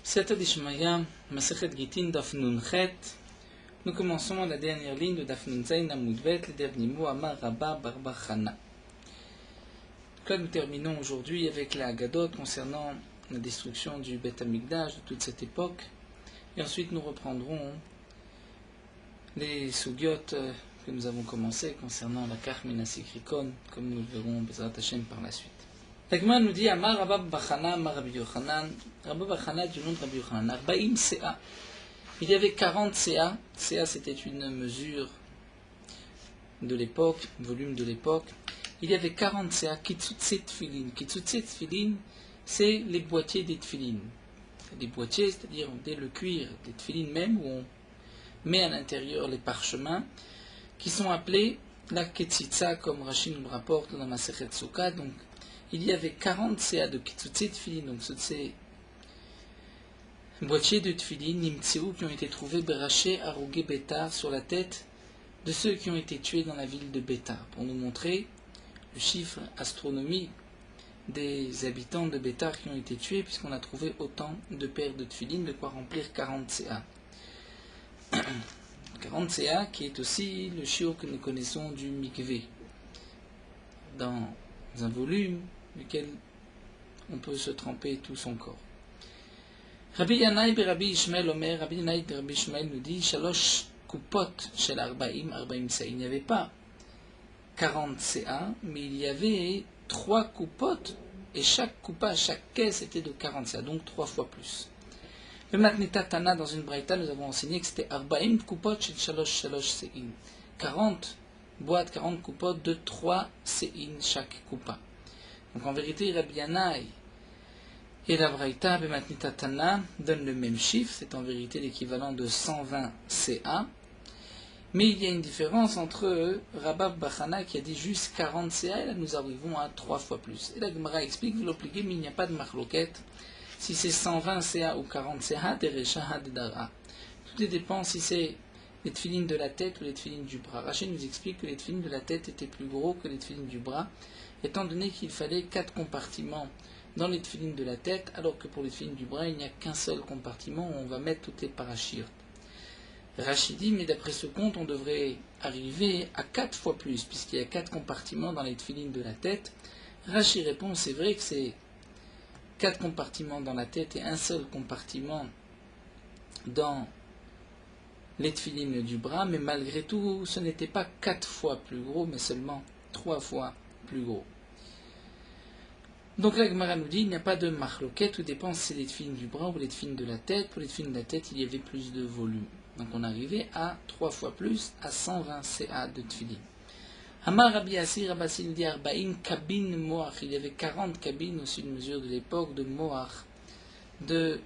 Siyata Dishmaya, Masechet Gitin, Daf Nun Chet. Nous commençons la dernière ligne de Daf Nun Zayin Amudbet, le dernier mot Amar Rabba bar bar Chana. Donc là, nous terminons aujourd'hui avec la Haggadot concernant la destruction du Beth Amikdash de toute cette époque. Et ensuite, nous reprendrons les Sugyot que nous avons commencé concernant la Karmina Sikrikon, comme nous le verrons Bezrat Hashem par la suite. L'Agma nous dit Amar Rabba Bachana, Amar Rabbi Yochanan, Rabba Bachana du nom de Rabbi Yochanan, Arbaim Sea. Il y avait 40 Sea. Sea, c'était une mesure de l'époque, volume de l'époque. Il y avait 40 Sea, Kitsutse Tfilin. Kitsutse Tfilin, c'est les boîtiers des Tfilin. Les boîtiers, c'est-à-dire le cuir des Tfilin même, où on met à l'intérieur les parchemins, qui sont appelés la Ketsitsa, comme Rashi nous rapporte dans la Masechet Sukkah. Donc, il y avait 40 CA de Kitsutse Tfilin, donc ces boîtiers de Tfilin, Nimtseu, qui ont été trouvés Beraché, Arougé, Bétar, sur la tête de ceux qui ont été tués dans la ville de Bétar, pour nous montrer le chiffre astronomique des habitants de Bétar qui ont été tués, puisqu'on a trouvé autant de paires de Tfilin, de quoi remplir 40 CA. 40 CA, qui est aussi le chiot que nous connaissons du Mikvé, dans un volume duquel on peut se tremper tout son corps. Rabbi Yanaï et Rabbi Ishmael Omer, Rabbi Yanaï et Rabbi Ishmael nous dit Shalosh Kupot shel Arbaim Sa. Il n'y avait pas 40 CA, mais il y avait 3 coupotes, et chaque coupa, chaque caisse était de 40 CA, donc 3 fois plus. Le Matnita Tana, dans une braïta, nous avons enseigné que c'était Arbaim Kupot shel Shalosh Sein. 40 boîtes, 40 coupotes de 3 Sein chaque coupa. Donc en vérité, Rabbi Yanaï et la braïta Matnita Tana donnent le même chiffre, c'est en vérité l'équivalent de 120 CA. Mais il y a une différence entre Rabba Bachana qui a dit juste 40 CA, et là nous arrivons à 3 fois plus. Et la Gemara explique, vous l'obligez, mais il n'y a pas de marloquette. Si c'est 120 CA ou 40 CA, Derecha Hadedara. Tout dépend si c'est les tefilines de la tête ou les tefilines du bras. Rachid nous explique que les tefilines de la tête étaient plus gros que les tefilines du bras, étant donné qu'il fallait 4 compartiments dans les tefilines de la tête, alors que pour les tefilines du bras, il n'y a qu'un seul compartiment où on va mettre toutes les parachutes. Rachid dit, mais d'après ce compte, on devrait arriver à 4 fois plus, puisqu'il y a 4 compartiments dans les tefilines de la tête. Rachid répond, c'est vrai que c'est 4 compartiments dans la tête et un seul compartiment dans les tefilines du bras, mais malgré tout, ce n'était pas 4 fois plus gros, mais seulement 3 fois plus gros. Donc la Gemara nous dit, il n'y a pas de marloquette, tout dépend si c'est les tefilines du bras ou les tefilines de la tête. Pour les tefilines de la tête, il y avait plus de volume. Donc on arrivait à 3 fois plus, à 120 CA de tefilin. Amar Rabbi Assi, Rabbi Assi nous dit, Arbaïn kabin moach, il y avait 40 cabines aussi une mesure de l'époque de moach, de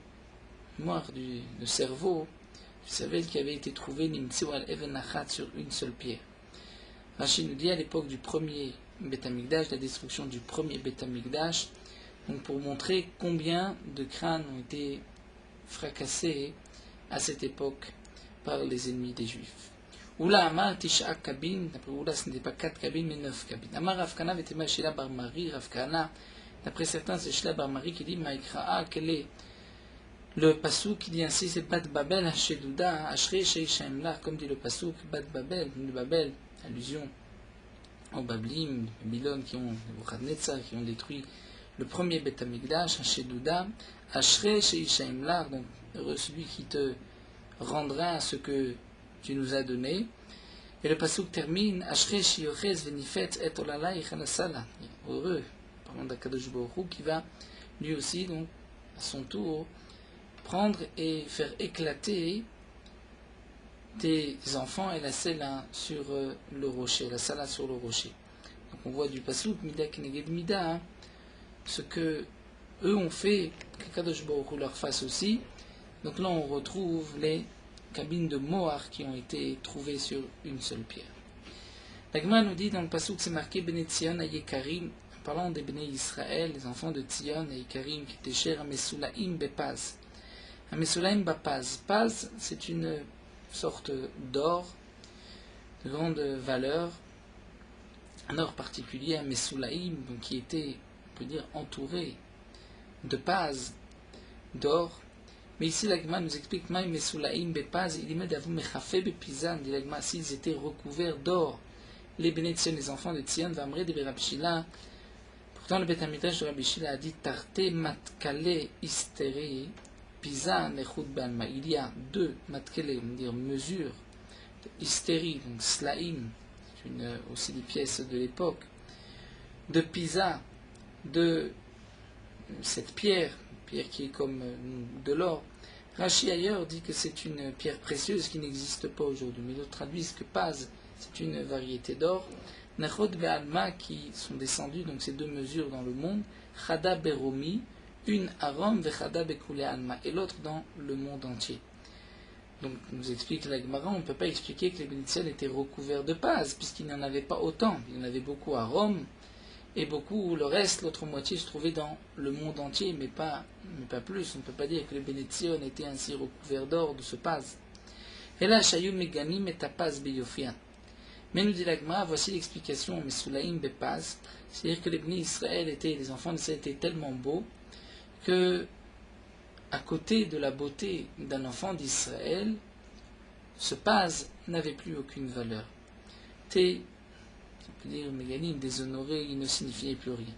cerveau, du cerveau qui avait été trouvé nimtseu al even achat sur une seule pierre. Rachid nous dit, à l'époque du premier Beth Amikdash, la destruction du premier Beth Amikdash, donc pour montrer combien de crânes ont été fracassés à cette époque par les ennemis des Juifs. Oula Amar Tisha Kabin, d'après Oula ce n'était pas 4 cabines mais 9 cabines. Amar Ravkana Vetema Shila Bar Mari, Ravkana, d'après certains c'est Shila Bar Mari qui dit Maïkraa, quel est le pasouk qui dit ainsi, c'est Bat Babel Hashedouda, Ashre Sheishaimla, comme dit le pasouk Bat Babel, le Babel, allusion aux Bablim, Babylone qui ont détruit le premier Beth Amikdash, Hashedouda, Ashre Sheishaimla, donc heureux celui qui te rendra ce que tu nous as donné. Et le pasuk termine Ashre Shiyochez Venifet et Olala Ichanasala. Heureux, parlant d'Akadosh Baruch Hu, qui va lui aussi, donc, à son tour, prendre et faire éclater tes enfants et la sela sur le rocher, la sala sur le rocher. Donc on voit du pasuk Mida Keneged Mida, hein, ce que eux ont fait, qu'Akadosh Baruch Hu leur fasse aussi. Donc là on retrouve les cabines de Moar qui ont été trouvées sur une seule pierre. La Gemara nous dit dans le pasuk c'est marqué Bnei Tzion Ayekarim, parlant des Bnei Israël, les enfants de Tzion Ayekarim qui étaient chers à Mesulaim Bepaz. À Mesulaim Bapaz. Paz, c'est une sorte d'or de grande valeur, un or particulier à Mesulaim, qui était, on peut dire, entouré de paz, d'or, Mais ici, l'Agma nous explique Maï Mesulaim Bepaz, il met d'avou Mechafe Bepizan, dit l'Agma, s'ils étaient recouverts d'or, les bénédictions des enfants de Tzion, Vamre de Berabishila. Pourtant, le Beth Amidrash de Rabbi Shila a dit Tarte Matkale Isteri Pizan Echud Banma. Il y a deux Matkale, on va dire mesures, Isteri, donc Slaim, c'est aussi des pièces de l'époque, de Pisa, de cette pierre qui est comme de l'or. Rashi ailleurs dit que c'est une pierre précieuse qui n'existe pas aujourd'hui, mais d'autres traduisent que Paz, c'est une variété d'or. Nechod Be'alma qui sont descendus, donc ces deux mesures dans le monde, Chada Beromi, une à Rome, Vechada Bekule Alma, et l'autre dans le monde entier. Donc, nous explique la Gemara, on ne peut pas expliquer que les bénédictions étaient recouverts de Paz, puisqu'il n'y en avait pas autant. Il y en avait beaucoup à Rome, et beaucoup, le reste, l'autre moitié, se trouvait dans le monde entier, mais pas plus. On ne peut pas dire que les bénédictions étaient ainsi recouverts d'or de ce Paz. Et là, Shayum Meganim et Paz Beyofian. Mais nous dit la Gemara, voici l'explication, Mesulaim Bepaz, c'est-à-dire que les bénis Israël les enfants d'Israël étaient tellement beaux que, à côté de la beauté d'un enfant d'Israël, ce Paz n'avait plus aucune valeur. On peut dire Meganim, déshonoré, il ne signifiait plus rien.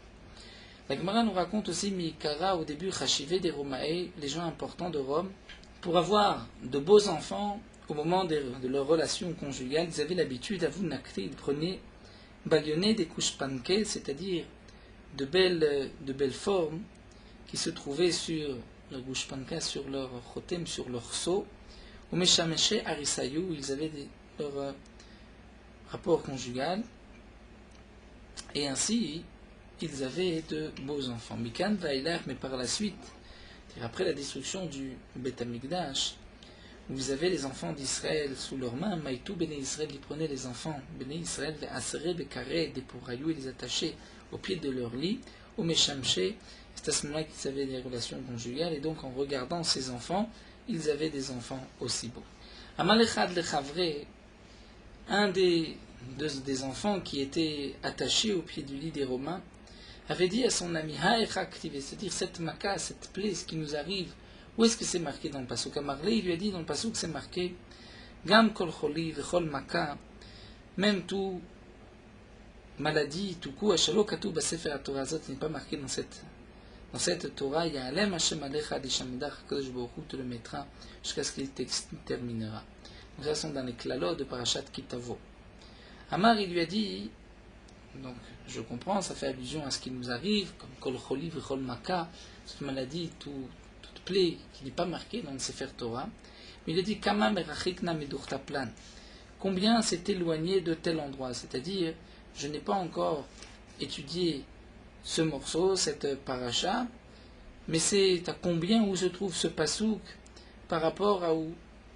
La Gemara nous raconte aussi Mikara au début, Chachivé des Romae, les gens importants de Rome, pour avoir de beaux enfants. Au moment de leur relation conjugale, ils avaient l'habitude, à vous nakter, ils prenaient bâillonner des couches panquées, c'est-à-dire de belles formes qui se trouvaient sur leur couche panquée, sur leur chotem, sur leur seau, ou meshameshe arisayou, ils avaient leur rapport conjugal, et ainsi ils avaient de beaux enfants. Mikan vaïlar, mais par la suite, après la destruction du Beth Amikdash, vous avez les enfants d'Israël sous leurs mains, Maïtou Béné Israël, ils prenaient les enfants Béné Israël, les Asere, les Carré, des Pourayou, et les attachaient au pied de leur lit, au Meshamché, c'est à ce moment-là qu'ils avaient des relations conjugales, et donc en regardant ces enfants, ils avaient des enfants aussi beaux. Amalechad le Chavre, un des enfants qui était attaché au pied du lit des Romains, avait dit à son ami, c'est-à-dire cette maca, cette plaie, ce qui nous arrive. Où est-ce que c'est marqué dans le pasuk? Amarle, il lui a dit dans le pasuk que c'est marqué Gam kol choli vechol maka, même tout maladie, tout coup, ashalo katou basefer haTorah azot, n'est pas marqué dans cette Torah. Il y a Alem Hashem alecha dishamidach, Kadosh Baruch Hu te le mettra jusqu'à ce qu'il terminera. Donc ça sont dans les klalot de Parashat Kitavo. Amar, il lui a dit, donc je comprends, ça fait allusion à ce qui nous arrive, comme kol choli vechol maka, cette maladie, toute plaie qui n'est pas marquée dans le Sefer Torah, mais il a dit Kama merachikna medurta plan. Combien s'est éloigné de tel endroit, c'est-à-dire je n'ai pas encore étudié ce morceau, cette paracha, mais c'est à combien où se trouve ce pasouk par rapport à où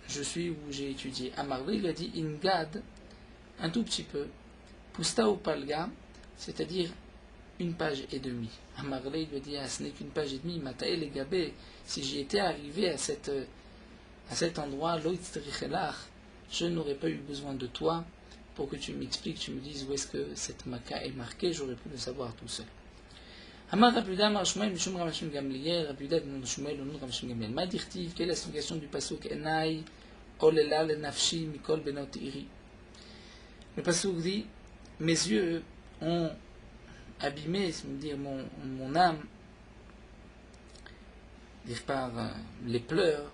je suis, où j'ai étudié. Amarle, il a dit Ingad, un tout petit peu, Pusta ou Palga, c'est-à-dire une page et demie. Amarle, il lui a dit, ce n'est qu'une page et demie, Matael et Gabé, si j'y étais arrivé à cet endroit, je n'aurais pas eu besoin de toi pour que tu m'expliques, tu me dises où est-ce que cette maca est marquée, j'aurais pu le savoir tout seul. Amar Rabuda Mar Shmuel Mishum Ramashim Gamliel, Rabuda ben Shmuel Onu Ramashim Gamliel. Ma dirtiv, quelle est la signification du pasuk Enai Olela le Nafshi Mikol Benot Iri? Le pasuk dit, mes yeux ont abîmé, c'est-à-dire mon âme, par les pleurs,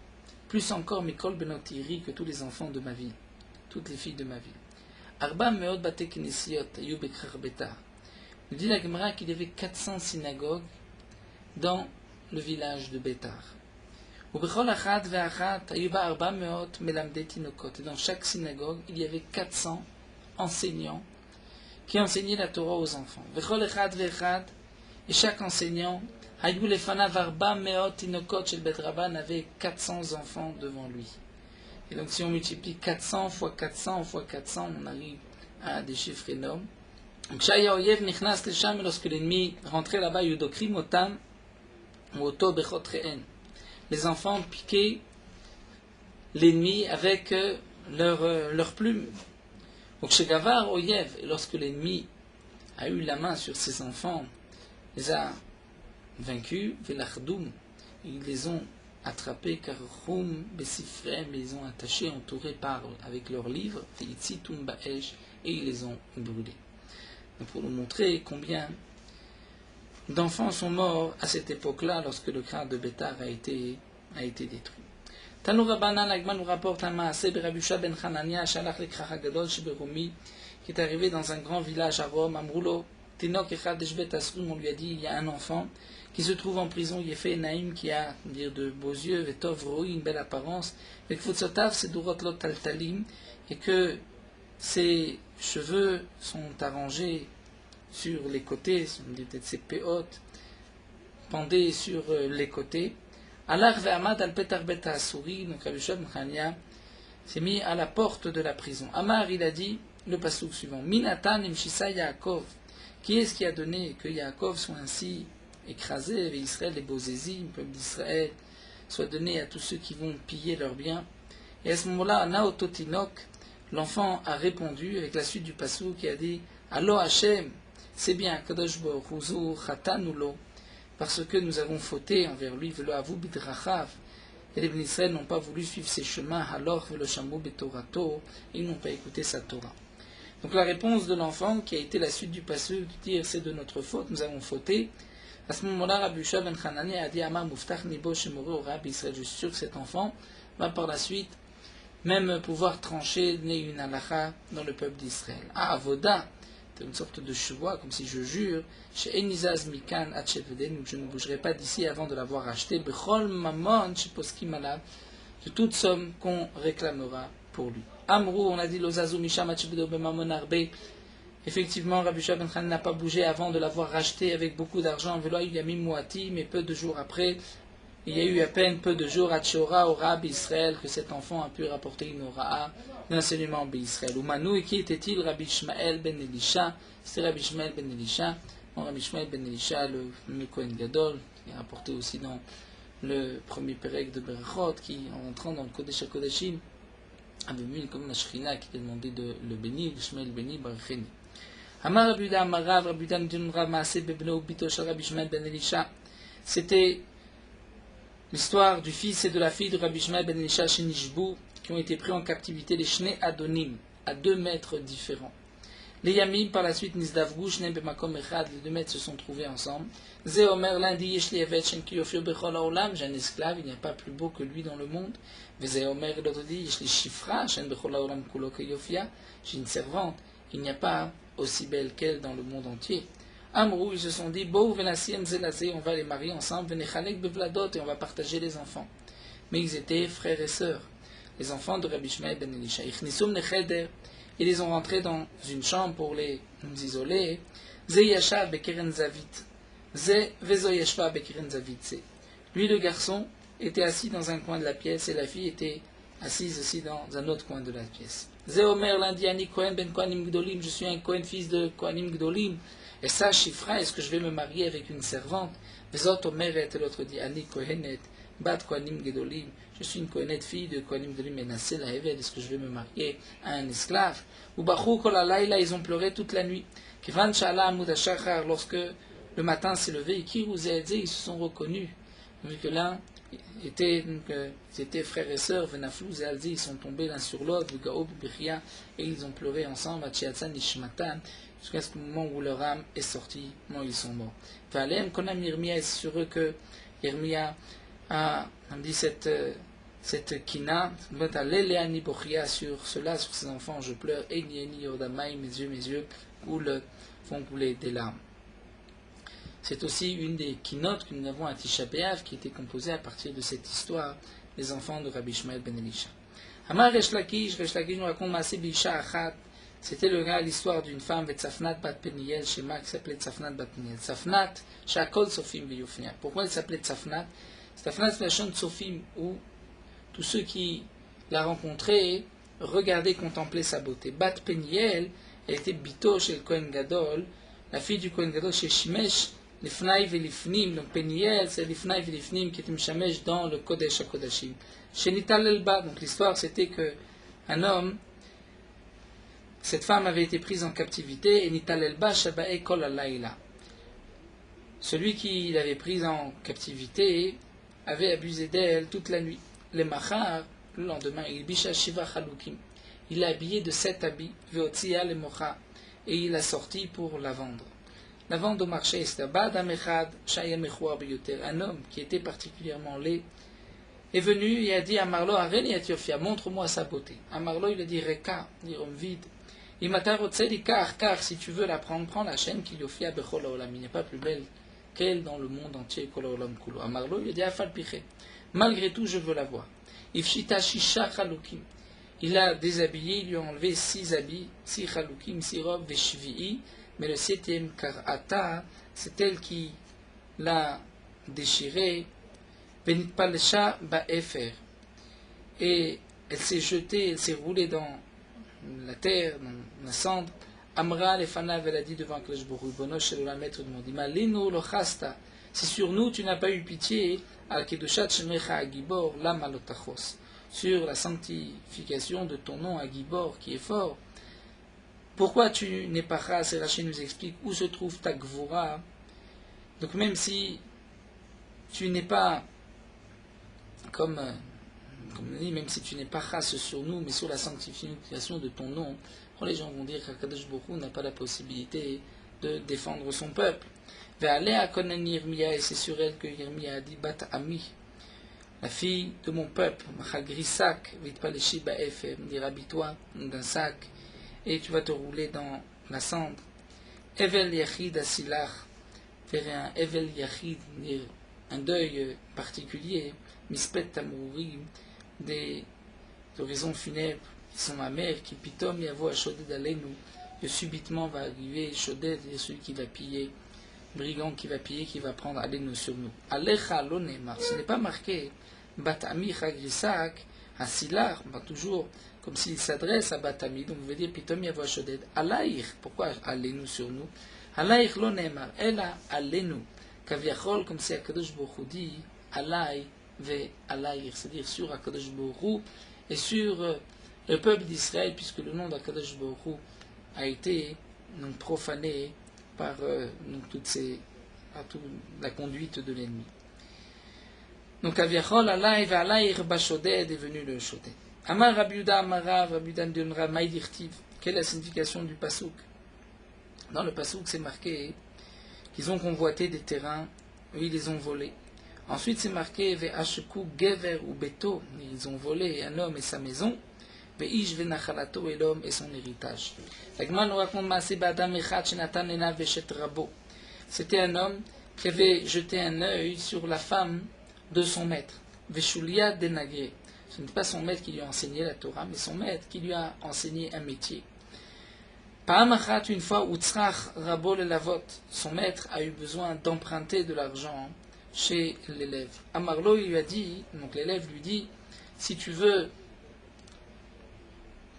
plus encore Mikol Benot Iri que tous les enfants de ma vie, toutes les filles de ma vie. Arba Meod Bate Kinesiot Ayu Bekrar Betar. Il dit la Gemara qu'il y avait 400 synagogues dans le village de Bétar. Et dans chaque synagogue, il y avait 400 enseignants qui enseignaient la Torah aux enfants. Et chaque enseignant avait 400 enfants devant lui. Et donc si on multiplie 400 fois 400 fois 400, on arrive à des chiffres énormes. Donc, lorsque l'ennemi rentrait là-bas, les enfants piquaient l'ennemi avec leurs plumes. Donc, lorsque l'ennemi a eu la main sur ses enfants, les a vaincus, ils les ont attrapés, car Rum Bessifrem, ils ont attaché, entourés avec leurs livres, et ils les ont brûlés. Donc pour nous montrer combien d'enfants sont morts à cette époque-là, lorsque le crâne de Bétar a été détruit. Tanu Rabbanan, l'Agma nous rapporte un Maaseh Berabusha ben Hanania, Shalach leKrach Hagadol Sheberumi, qui est arrivé dans un grand village à Rome, Amroulo, Tinok Echad Eshbet Asrum, on lui a dit, il y a un enfant qui se trouve en prison, Yefé Naïm, qui a dire de beaux yeux, Vetov Roi, une belle apparence, Vekfutsotav Sedurot Lot Taltalim, et que ses cheveux sont arrangés sur les côtés, on dit peut-être ses péotes, pendés sur les côtés. Alar ve'amad al petar bet ha'asuri, donc Rabbi Shua ben Chania s'est mis à la porte de la prison. Amar, il a dit, le passouk suivant, Minatan imshisa Yaakov, qui est-ce qui a donné que Yaakov soit ainsi écrasé, et Israël, les Bozézim, le peuple d'Israël, soit donné à tous ceux qui vont piller leurs biens. Et à ce moment-là, Naototinok, l'enfant a répondu avec la suite du passouk qui a dit, Allo Hashem, c'est bien, Kadosh Baruch Hu chatanulo, parce que nous avons fauté envers lui, velo avu bidrachav, et les Israël n'ont pas voulu suivre ses chemins, alors velo shamu betorato, ils n'ont pas écouté sa Torah. Donc la réponse de l'enfant, qui a été la suite du passouk, de dire c'est de notre faute, nous avons fauté. À ce moment-là, Rabbi Shua ben Hanani a dit Amar muftach nibo shemore au Rabbi Israël. Je suis sûr que cet enfant va par la suite même pouvoir trancher une halacha dans le peuple d'Israël. Ah, avoda, c'est une sorte de chevoie, comme si je jure, chez Enizaz Mikan Hatcheveden, je ne bougerai pas d'ici avant de l'avoir acheté, Bechol Mamon Sheposkim Alav, de toute somme qu'on réclamera pour lui. Amrou, on a dit Lozazu Misham Hatchevedo Bemamon Arbe. Effectivement, Rabbi Shua ben Khan n'a pas bougé avant de l'avoir racheté avec beaucoup d'argent. Velo il y a mis Mouati, mais peu de jours après, il y a eu à peine peu de jours à Tchora, au Rabbi Israël, que cet enfant a pu rapporter une ora'a d'enseignement en Israël. Oumanou, et qui était-il? Rabbi Ishmael ben Elisha. C'est Rabbi Ishmael ben Elisha. Bon, Rabbi Ishmael ben Elisha, le Kohen Gadol, qui est rapporté aussi dans le premier Pérec de Berachot, qui, en rentrant dans le Kodesh HaKodashim, avait vu comme la Shrina qui lui a demandé de le bénir, Ishmael béni, Baracheni. Amar Rabbi Yuda Amarav, Rabbi Yuda Nidun Rav Maaseh bebno bito shel Rabbi Ishmael ben Elisha. C'était l'histoire du fils et de la fille de Rabbi Ishmael ben Elisha chez Nishbou, qui ont été pris en captivité, les Shnei Adonim, à 2 maîtres différents. Les Yamim, par la suite, Nizdavgou, Shnei Bemakom Echad, les 2 maîtres se sont trouvés ensemble. Ze Omer, l'un dit, Yeshli Evet Shen Kiyofio Bechol Haolam, j'ai un esclave, il n'y a pas plus beau que lui dans le monde. Ze Omer, l'autre dit, Yeshli Shifra, Shen Bechol Haolam Kulo Kiyofia, j'ai une servante, il n'y a pas aussi belle qu'elle dans le monde entier. Amrou, ils se sont dit, Bo Venasiem Zelazé, on va les marier ensemble, Venechalek Bevladot, et on va partager les enfants. Mais ils étaient frères et sœurs, les enfants de Rabbi Ishmael ben Elisha. Ichnisum Necheder, ils les ont rentrés dans une chambre pour les isoler. Ze Yashav Bekeren Zavit, Ze Vezo Yashva Bekeren Zavit. Lui, le garçon, était assis dans un coin de la pièce, et la fille était assise aussi dans un autre coin de la pièce. Ze Omer l'indiani Kohen ben Kohanim Gdolim, je suis un Kohen fils de Kohanim Gdolim. Et ça, Shifra, est-ce que je vais me marier avec une servante? Vezot Omeret, l'autre dit, Ani Kohenet, Bat Kohanim Gdolim, je suis une Kohenet fille de Kohanim Gdolim, et Nassé la Heved, est-ce que je vais me marier à un esclave? Ou Bachou Kolalayla, ils ont pleuré toute la nuit. Kivan Shala Amud Hashachar, lorsque le matin s'est levé, et Kirou Zedze, ils se sont reconnus. Vu que l'un ils étaient frères et sœurs, Venaflou Zalzi, ils sont tombés l'un sur l'autre, Gaob Bichia, et ils ont pleuré ensemble, Achiatzan Ishmatan, jusqu'à ce moment où leur âme est sortie, non, ils sont morts. Valem Konam Yirmia, est sur eux que Yirmia a dit cette kina, sur cela, sur ses enfants, je pleure, Eni Yordamai, mes yeux font couler des larmes. C'est aussi une des kinotes que nous avons à Tisha B'Av, qui était composée à partir de cette histoire, les enfants de Rabbi Ishmael ben Elisha. Amar Resh Lakish nous raconte Maaseh B'Isha Achat. C'était l'histoire d'une femme, Tsafnat bat Peniel, Shema, qui s'appelait Tsafnat bat Peniel. Tsafnat, Shakol Sofim B'Yufnia. Pourquoi elle s'appelait Tsafnat? Tsafnat, c'est la chaîne de Sofim, où tous ceux qui la rencontraient regardaient, contemplaient sa beauté. Bat Peniel, elle était Bito chez le Kohen Gadol, la fille du Kohen Gadol chez Shimesh, Lifnai Velifnim, donc Peniel, c'est Lifnai Velifnim qui était Mishamesh dans le Kodesh HaKodashim. Chez Nital Elba, donc l'histoire c'était que un homme, cette femme avait été prise en captivité, et Nital Elba Shabae Kol Alayla. Celui qui l'avait prise en captivité avait abusé d'elle toute la nuit. Le machar, le lendemain, il bisha shiva chalukim. Il l'a habillé de 7 habits, veotia le mocha, et il l'a sorti pour la vendre. La vente au marché, c'était un homme qui était particulièrement laid, est venu et a dit à Marlo, Areni Etiofia, montre-moi sa beauté. À Marlo, il a dit Reka, dit homme vide. Il m'a dit car si tu veux la prendre, prends la chaîne qui Yofia Bechol Olam. Il n'est pas plus belle qu'elle dans le monde entier, Kol Olam Kulo. À Marlo, il a dit Afal Piché. Malgré tout, je veux la voir. Ifshita Shisha Chalukim. Il a déshabillé, il lui a enlevé 6 habits, 6 Chalukim, 6 robes, Veshvi'i. Mais le 7e, Karata, c'est elle qui l'a déchiré. Benitpalesha Ba'efer. Et elle s'est jetée, elle s'est roulée dans la terre, dans la cendre. Amra Lefanav, elle a dit devant Akadosh Baruch Hu, Bonosh Elolam, maître du monde, Malinu Lochasta, si sur nous tu n'as pas eu pitié, Al Kedushat Shemecha Agibor, Lama Lotachos, sur la sanctification de ton nom Agibor qui est fort. Pourquoi tu n'es pas chas? Et Rachid nous explique où se trouve ta gvura. Donc même si tu n'es pas, comme on dit, même si tu n'es pas chas sur nous, mais sur la sanctification de ton nom, les gens vont dire qu'Akadosh Baruch Hu n'a pas la possibilité de défendre son peuple. Et c'est sur elle que Yirmia a dit Bat Ami, la fille de mon peuple, Machagrisak, Vitpaleshi Ba'efer, dire habille-toi d'un sac et tu vas te rouler dans la cendre. Evel Yachid Asilach, faire un Evel Yachid, un deuil particulier, Mispet Tamourim, des oraisons funèbres qui sont amères, qui pitom yavo à Shoded Alenu, que subitement va arriver Shoded, et celui qui va piller, brigand qui va piller, qui va prendre Alenu sur nous. Alecha Lonemar, ce n'est pas marqué, Batami Chagrisak, Asilar, toujours comme s'il s'adresse à Batami, donc vous veut dire pitom yavo à Shoded. Alaïr, pourquoi Alenu sur nous? Alaïr Lonemar, Ela Alenu, Kaviachol, comme si Akadosh Baruch Hu dit, Alaï ve Alaïr, c'est-à-dire sur Akadosh Baruch Hu et sur le peuple d'Israël, puisque le nom d'Akadosh Baruch Hu a été profané par toute la conduite de l'ennemi. Donc Aviachol Alaï ve Alaïr Bashoded est venu le Shoded. Amar Rabiuda Amarav Rabiuda Ndionra Maïdirtiv. Quelle est la signification du Passouk? Dans le Passouk, c'est marqué qu'ils ont convoité des terrains, ils les ont volés. Ensuite, c'est marqué Ve'asheku Gever ou Beto, ils ont volé un homme et sa maison. Ve'ish Venachalato et l'homme et son héritage. La Gemara nous raconte Maaseh Ba'adam Echad Shenatan Enav Veshet Rabo. C'était un homme qui avait jeté un œil sur la femme de son maître. Veshulia Denagre. Ce n'est pas son maître qui lui a enseigné la Torah, mais son maître qui lui a enseigné un métier. Pa'amachat, une fois, Utzrach Rabo le Lavot, son maître a eu besoin d'emprunter de l'argent chez l'élève. Amarlo, il lui a dit, donc l'élève lui dit, si tu veux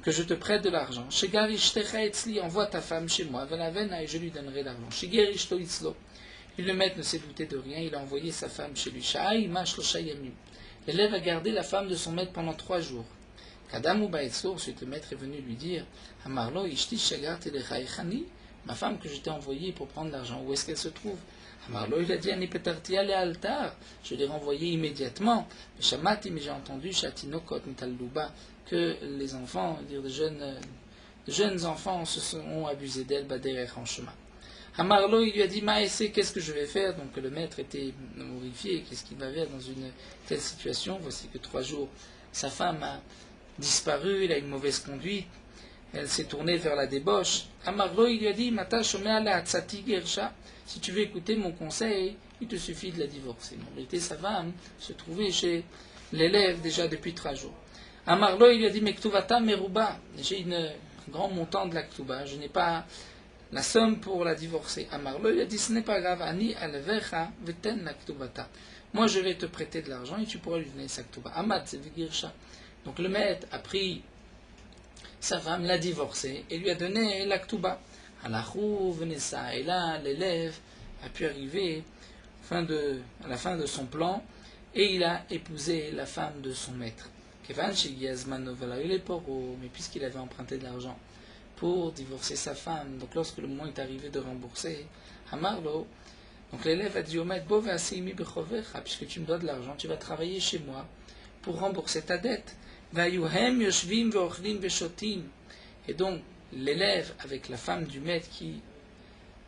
que je te prête de l'argent, chez Garishtecha Etzli, envoie ta femme chez moi, Velavena, et je lui donnerai l'argent. Chez Gerishto Itzlo, le maître ne s'est douté de rien, il a envoyé sa femme chez lui. Sha'ai Mashlo Shayamim. L'élève a gardé la femme de son maître pendant 3 jours. Kadam Ubaetso, ensuite le maître est venu lui dire, Amarlo, Ishti Shagar Telechaichani, ma femme que je t'ai envoyée pour prendre l'argent, où est-ce qu'elle se trouve? Amarlo, il a dit, Ani Petartia le altar, je l'ai renvoyée immédiatement. Shamati, mais j'ai entendu, Shatinokot Mitalduba, que les enfants, dire de jeunes enfants se sont abusés d'elle, Baderer en chemin. Amarlo, il lui a dit, Maïsé, qu'est-ce que je vais faire? Donc le maître était horrifié, qu'est-ce qu'il va faire dans une telle situation? Voici que 3 jours, sa femme a disparu, il a une mauvaise conduite, elle s'est tournée vers la débauche. Amarlo, il lui a dit, Mata Shomea la Hatzati Gersha, si tu veux écouter mon conseil, il te suffit de la divorcer. En réalité, sa femme se trouvait chez l'élève déjà depuis 3 jours. Amarlo, il lui a dit, Mektuvata Meruba, j'ai un grand montant de la Ktuba, je n'ai pas la somme pour la divorcer. Amarlo, il a dit, ce n'est pas grave, Ani alvecha veten la Ktubata. Moi, je vais te prêter de l'argent et tu pourras lui donner sa Ktuba. Amad, c'est Vigirsha. Donc le maître a pris sa femme, l'a divorcée et lui a donné la Ktuba. Alachou, venez ça. Et là, l'élève a pu arriver à la fin de son plan et il a épousé la femme de son maître. Kevan chez Giazman Novala, il est pauvre, mais puisqu'il avait emprunté de l'argent pour divorcer sa femme, donc lorsque le moment est arrivé de rembourser, Amarlo, Donc l'élève a dit au maître, puisque tu me dois de l'argent, tu vas travailler chez moi pour rembourser ta dette. Et donc l'élève, avec la femme du maître qui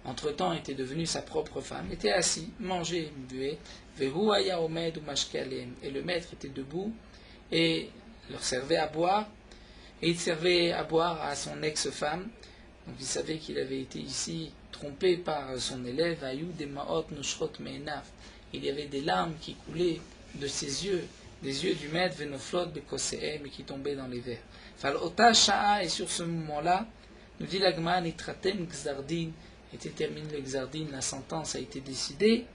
entre-temps était devenue sa propre femme, était assis, mangeait, buvait, et le maître était debout et leur servait à boire, et il servait à boire à son ex-femme. Donc il savait qu'il avait été ici trompé par son élève. Il y avait des larmes qui coulaient de ses yeux, des yeux du maître, mais qui tombaient dans les verres. Et sur ce moment-là, nous dit l'Agma, Nitratem Gzardin, était terminé le Gzardin, la sentence a été décidée.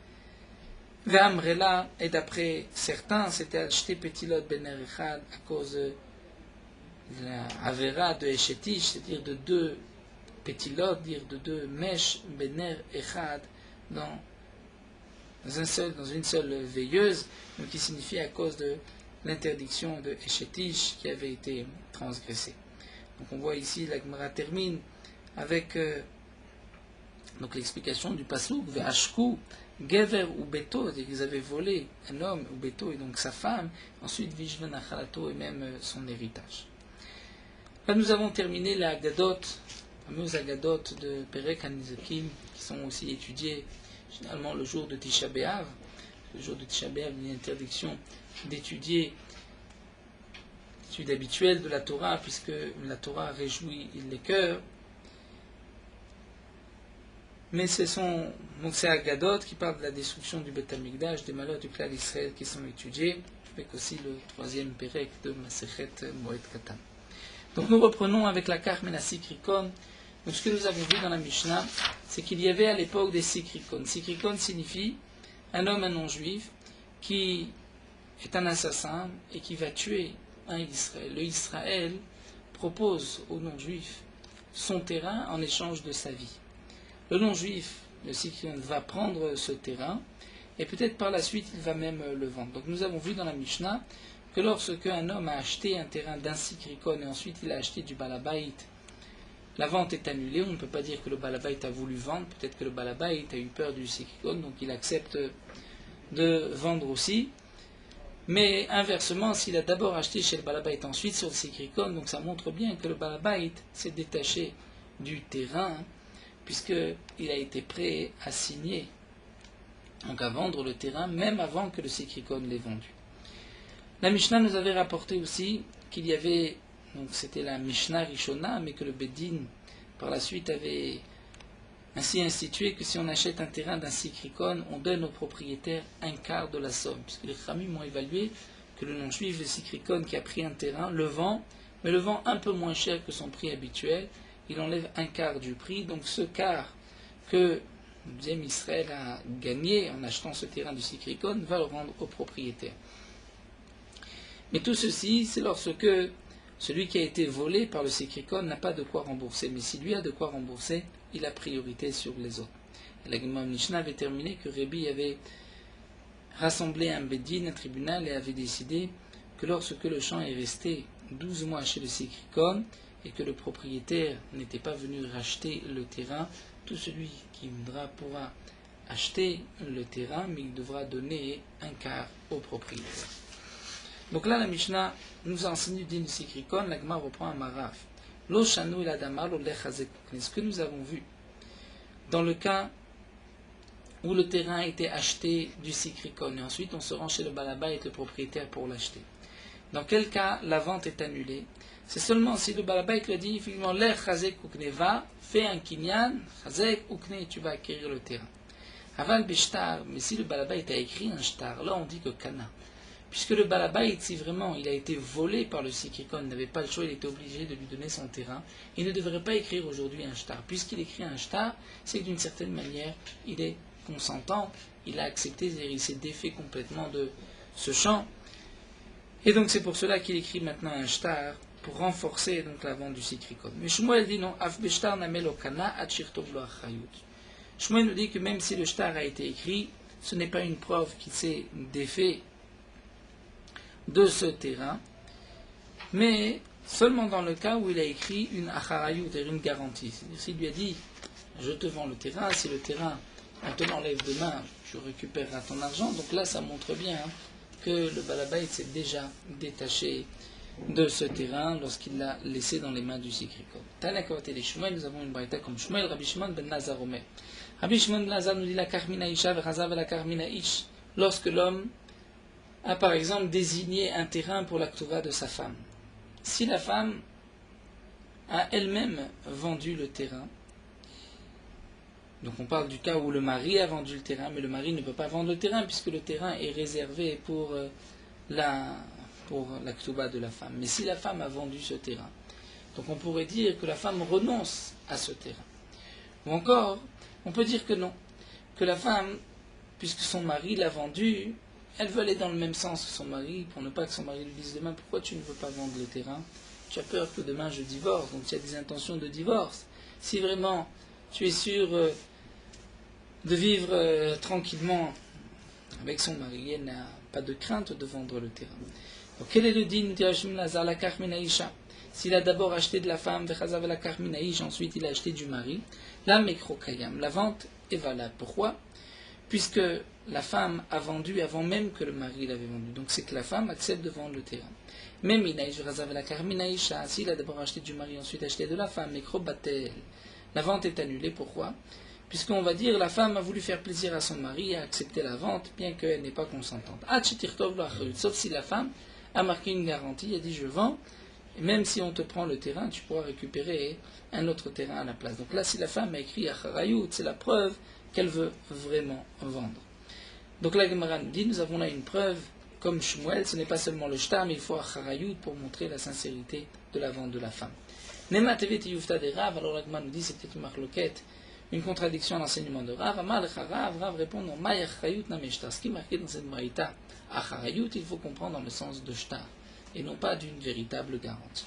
Et d'après certains, c'était acheté Petilot Ben Echad à cause de la Avera de Eshetish, c'est-à-dire de deux Petilot, dire de deux mèches Bener Echad dans une seule veilleuse, donc qui signifie à cause de l'interdiction de Eshetish qui avait été transgressée. Donc on voit ici, la Gemara termine avec donc l'explication du Pasuk, Ve'ashku, Gever ou Beto, c'est-à-dire qu'ils avaient volé un homme ou Beto et donc sa femme, ensuite Vishven Achalato et même son héritage. Là nous avons terminé la Agadot, la fameuse Agadot de Perek HaNizakim, qui sont aussi étudiées généralement le jour de Tisha B'Av. Le jour de Tisha B'Av, il y a une interdiction d'étudier l'étude habituelle de la Torah, puisque la Torah réjouit les cœurs. Mais donc c'est Agadot qui parle de la destruction du Beth Amikdash, des malheurs du clan d'Israël qui sont étudiés, avec aussi le troisième Perek de Masechet Moed Katan. Donc nous reprenons avec la Karmena Sikrikon. Donc ce que nous avons vu dans la Mishnah, c'est qu'il y avait à l'époque des Sikrikon. Sikrikon signifie un homme, un non-juif, qui est un assassin et qui va tuer un Israël. Le Israël propose au non-juif son terrain en échange de sa vie. Le non-juif, le Sikrikon, va prendre ce terrain et peut-être par la suite il va même le vendre. Donc nous avons vu dans la Mishnah que lorsque un homme a acheté un terrain d'un Sikrikon et ensuite il a acheté du Balabait, la vente est annulée. On ne peut pas dire que le Balabait a voulu vendre, peut-être que le Balabait a eu peur du Sikrikon, donc il accepte de vendre aussi. Mais inversement, s'il a d'abord acheté chez le Balabait, ensuite sur le Sikrikon, donc ça montre bien que le Balabait s'est détaché du terrain, puisqu'il a été prêt à signer, donc à vendre le terrain, même avant que le Sikrikon l'ait vendu. La Mishnah nous avait rapporté aussi qu'il y avait, donc c'était la Mishnah Rishona, mais que le Beddin, par la suite, avait ainsi institué que si on achète un terrain d'un Sikrikon, on donne au propriétaire un quart de la somme, puisque les Khamim ont évalué que le non-juif, le Sikrikon qui a pris un terrain, le vend, mais le vend un peu moins cher que son prix habituel. Il enlève un quart du prix, donc ce quart que le deuxième Israël a gagné en achetant ce terrain du Sikrikon va le rendre au propriétaire. Mais tout ceci, c'est lorsque celui qui a été volé par le Sikrikon n'a pas de quoi rembourser. Mais si lui a de quoi rembourser, il a priorité sur les autres. Et la Gemara Mishnah avait terminé que Rébi avait rassemblé un Beddin, un tribunal, et avait décidé que lorsque le champ est resté 12 mois chez le Sikrikon, et que le propriétaire n'était pas venu racheter le terrain, tout celui qui voudra pourra acheter le terrain, mais il devra donner un quart au propriétaire. Donc là, la Mishnah nous a enseigné din Sikrikon, la Gemara reprend un maraf. Lo shanu il adama lo lechazek. Ce que nous avons vu dans le cas où le terrain a été acheté du Sikrikon, et ensuite on se rend chez le Balaba et le propriétaire pour l'acheter. Dans quel cas la vente est annulée? C'est seulement si le Balabait lui dit, finalement, l'er chazek ukne, va, fais un kinyan, chazek ukne, tu vas acquérir le terrain. Aval beshtar, mais si le Balabait a écrit un shtar, là on dit que kana. Puisque le Balabait, si vraiment il a été volé par le Sikrikon, il n'avait pas le choix, il était obligé de lui donner son terrain, il ne devrait pas écrire aujourd'hui un shtar. Puisqu'il écrit un shtar, c'est que d'une certaine manière, il est consentant, il a accepté, c'est-à-dire il s'est défait complètement de ce champ. Et donc c'est pour cela qu'il écrit maintenant un shtar, pour renforcer donc la vente du Sikrikon. Mais Shmuel dit non, af beshtar namel okana atchirtov lo achayut. Shmuel nous dit que même si le shtar a été écrit, ce n'est pas une preuve qu'il s'est défait de ce terrain, mais seulement dans le cas où il a écrit une acharayut, c'est-à-dire une garantie. C'est-à-dire s'il lui a dit je te vends le terrain, si le terrain on te l'enlève demain, tu récupéreras ton argent. Donc là, ça montre bien que le Balabait s'est déjà détaché de ce terrain lorsqu'il l'a laissé dans les mains du Sikrikon. Tana Kavaté les Shmuel, nous avons une braïta comme Shmuel, Rabbi Shimon ben Nazar Omer. Rabbi Shimon ben Nazar nous dit la Karmina Isha, Vechazav la Karmina Ish. Lorsque l'homme a par exemple désigné un terrain pour la Ktuva de sa femme. Si la femme a elle-même vendu le terrain, donc on parle du cas où le mari a vendu le terrain, mais le mari ne peut pas vendre le terrain puisque le terrain est réservé pour la Ktuba de la femme. Mais si la femme a vendu ce terrain, donc on pourrait dire que la femme renonce à ce terrain. Ou encore, on peut dire que non, que la femme, puisque son mari l'a vendu, elle veut aller dans le même sens que son mari, pour ne pas que son mari lui dise demain, pourquoi tu ne veux pas vendre le terrain? Tu as peur que demain je divorce, donc tu as des intentions de divorce. Si vraiment tu es sûr de vivre tranquillement avec son mari, elle n'a pas de crainte de vendre le terrain. Donc quel est le din la karminaïcha? S'il a d'abord acheté de la femme, ensuite il a acheté du mari, la mekrokayam, la vente est valable. Pourquoi? Puisque la femme a vendu avant même que le mari l'avait vendu. Donc c'est que la femme accepte de vendre le terrain. Même s'il a d'abord acheté du mari, ensuite acheté de la femme, mekrobatel, la vente est annulée. Pourquoi? Puisqu'on va dire la femme a voulu faire plaisir à son mari, a accepté la vente, bien qu'elle n'est pas consentante. Sauf si la femme a marqué une garantie, a dit je vends, et même si on te prend le terrain, tu pourras récupérer un autre terrain à la place. Donc là, si la femme a écrit Acharayut, c'est la preuve qu'elle veut vraiment vendre. Donc la Gemara nous dit, nous avons là une preuve, comme Shmuel, ce n'est pas seulement le shtar, mais il faut Acharayut pour montrer la sincérité de la vente de la femme. Nema tevet yufta de Rav, alors la Gemara nous dit, c'est peut-être une marloquette, une contradiction à l'enseignement de Rav. Amar lecha Rav, Rav répond, non, ma Acharayut na meshtar. Ce qui est marqué dans cette braïta, Acharayut, il faut comprendre dans le sens de shtar, et non pas d'une véritable garantie.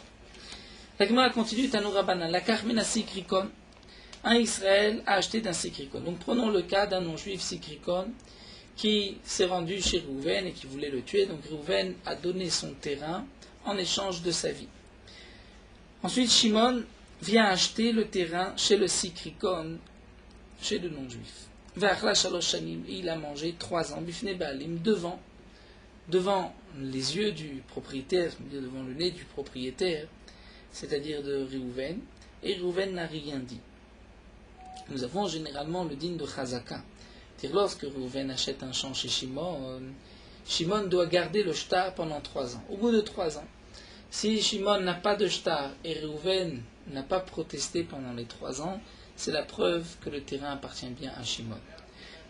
La Gemara continue, Tanourabana, la karmina sikrikon. Un Israël a acheté d'un sikrikon. Donc prenons le cas d'un non-juif sikrikon qui s'est rendu chez Réhouven et qui voulait le tuer. Donc Réhouven a donné son terrain en échange de sa vie. Ensuite, Shimon vient acheter le terrain chez le sikrikon, chez le non-juif. Ve'achla shalosh shanim, il a mangé 3 ans, bifnei baalim, devant les yeux du propriétaire, devant le nez du propriétaire, c'est-à-dire de Réhouven, et Réhouven n'a rien dit. Nous avons généralement le din de Chazaka. C'est-à-dire lorsque Réhouven achète un champ chez Shimon, Shimon doit garder le shtar pendant 3 ans. Au bout de 3 ans, si Shimon n'a pas de shtar et Réhouven n'a pas protesté pendant les 3 ans, c'est la preuve que le terrain appartient bien à Shimon.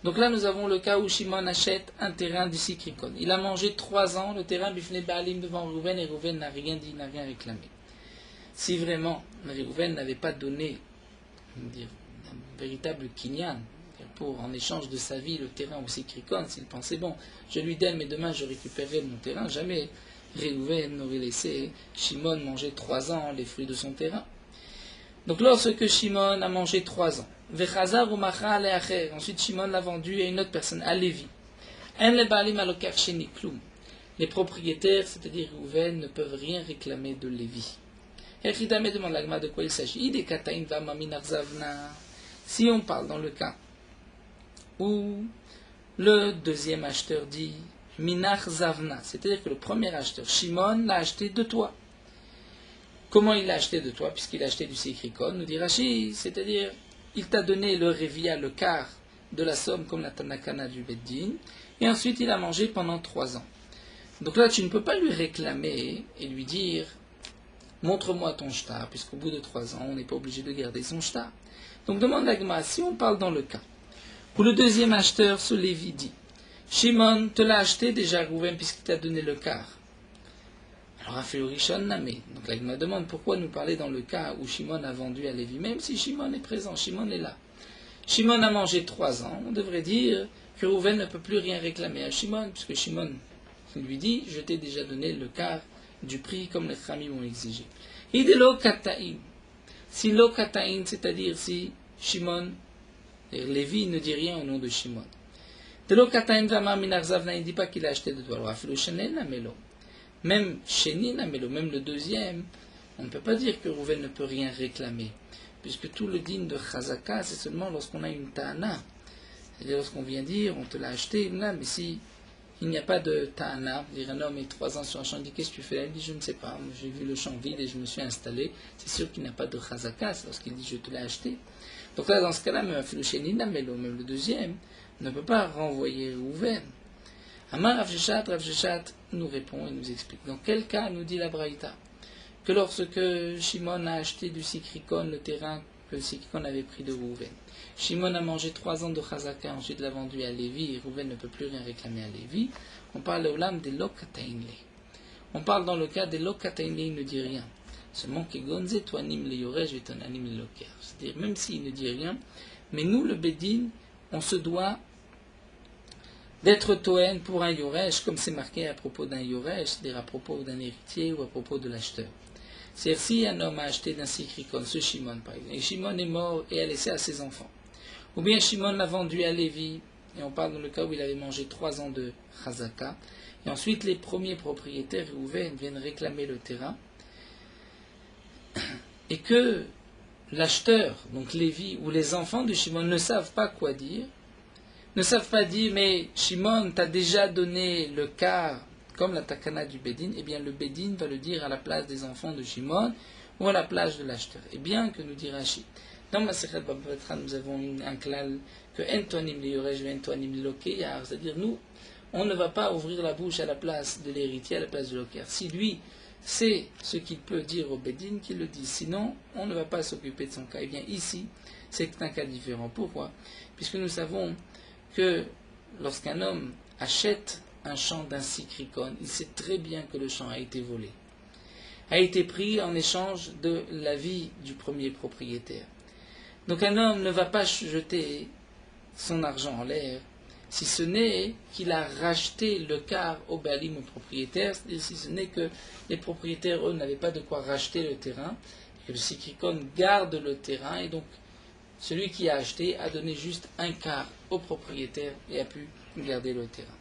Donc là, nous avons le cas où Shimon achète un terrain du Sikrikon. Il a mangé 3 ans le terrain bifnei baalim devant Réhouven et Réhouven n'a rien dit, n'a rien réclamé. Si vraiment Réhouven n'avait pas donné un véritable kinyan pour, en échange de sa vie, le terrain au Sikrikon, s'il pensait, bon, je lui donne, mais demain je récupérerai mon terrain, jamais Réhouven n'aurait laissé Shimon manger 3 ans les fruits de son terrain. Donc lorsque Shimon a mangé 3 ans, Vechazar ou Macha Aleacher, ensuite Shimon l'a vendu à une autre personne, à Lévi. En le Baalim Alokar Sheni Klum. Les propriétaires, c'est-à-dire Réhouven, ne peuvent rien réclamer de Lévi. Echidame demande l'agma de quoi il s'agit. Si on parle dans le cas où le deuxième acheteur dit Minach Zavna, c'est-à-dire que le premier acheteur, Shimon, l'a acheté de toi. Comment il l'a acheté de toi? Puisqu'il a acheté du Sikrikon, nous dit Rashi, c'est-à-dire il t'a donné le révia, le quart de la somme comme la Tanakana du Beddin, et ensuite il a mangé pendant 3 ans. Donc là tu ne peux pas lui réclamer et lui dire montre-moi ton shtar, puisqu'au bout de 3 ans on n'est pas obligé de garder son shtar. Donc demande à Gma, si on parle dans le cas où le deuxième acheteur, ce Lévi, dit Shimon te l'a acheté déjà Réhouven puisqu'il t'a donné le quart. Alors Afil Rishon Namé. Donc la Gma demande pourquoi nous parler dans le cas où Shimon a vendu à Lévi, même si Shimon est présent, Shimon est là. Shimon a mangé 3 ans, on devrait dire que Réhouven ne peut plus rien réclamer à Shimon, puisque Shimon lui dit je t'ai déjà donné le quart du prix comme les Khamim ont exigé. Idelo Kataïn. Si lo Kataïn, c'est-à-dire si Shimon, Lévi ne dit rien au nom de Shimon. Delo Kataïn Vama Minarzavna, il ne dit pas qu'il a acheté de toi. Alors Afilo Shenen Namelo. Même Sheni Namelo, même le deuxième, on ne peut pas dire que Réhouven ne peut rien réclamer. Puisque tout le din de Chazaka, c'est seulement lorsqu'on a une ta'ana. C'est-à-dire, lorsqu'on vient dire, on te l'a acheté, là, mais si il n'y a pas de ta'ana, dire un homme est 3 ans sur un champ, il dit qu'est-ce que tu fais là? Il dit je ne sais pas, j'ai vu le champ vide et je me suis installé. C'est sûr qu'il n'y a pas de chazaka lorsqu'il dit je te l'ai acheté. Donc là, dans ce cas-là, même même le deuxième, ne peut pas renvoyer Rouven. Amar Rav Sheshat nous répond et nous explique. Dans quel cas nous dit la Braïta que lorsque Shimon a acheté du Sikrikon, le terrain que le Sikrikon avait pris de Rouven, Shimon a mangé 3 ans de Chazaka, ensuite l'a vendu à Lévi, et Rouven ne peut plus rien réclamer à Lévi. On parle au lam des Lokatainle. On parle dans le cas des Lokatainle, il ne dit rien. Seulement que Gonze, Toanim le Yorej, et Tonanim le Loker. C'est-à-dire, même s'il ne dit rien, mais nous, le Bédin, on se doit d'être Toen pour un Yorej, comme c'est marqué à propos d'un Yorej, c'est-à-dire à propos d'un héritier ou à propos de l'acheteur. C'est-à-dire, si un homme a acheté d'un Sikrikon, ce Shimon par exemple, et Shimon est mort et a laissé à ses enfants, ou bien Shimon l'a vendu à Lévi, et on parle dans le cas où il avait mangé 3 ans de Chazaka, et ensuite les premiers propriétaires Rouven viennent réclamer le terrain, et que l'acheteur, donc Lévi, ou les enfants de Shimon ne savent pas quoi dire, ne savent pas dire, mais Shimon t'a déjà donné le quart, comme la takana du Bédin, eh bien le Bédin va le dire à la place des enfants de Shimon, ou à la place de l'acheteur. Et bien que nous dit Rashi, dans Masechet Baba Batra, nous avons un klal que Entonim Leyorej, Entonim Lokeyar, c'est-à-dire nous, on ne va pas ouvrir la bouche à la place de l'héritier, à la place de l'Oker. Si lui sait ce qu'il peut dire au Bédin, qu'il le dise. Sinon, on ne va pas s'occuper de son cas. Eh bien ici, c'est un cas différent. Pourquoi? Puisque nous savons que lorsqu'un homme achète un champ d'un Sikrikon, il sait très bien que le champ a été volé, a été pris en échange de la vie du premier propriétaire. Donc un homme ne va pas jeter son argent en l'air, si ce n'est qu'il a racheté le quart au balim au propriétaire, c'est-à-dire si ce n'est que les propriétaires, eux, n'avaient pas de quoi racheter le terrain, et que le Sikrikon garde le terrain, et donc celui qui a acheté a donné juste un quart au propriétaire et a pu garder le terrain.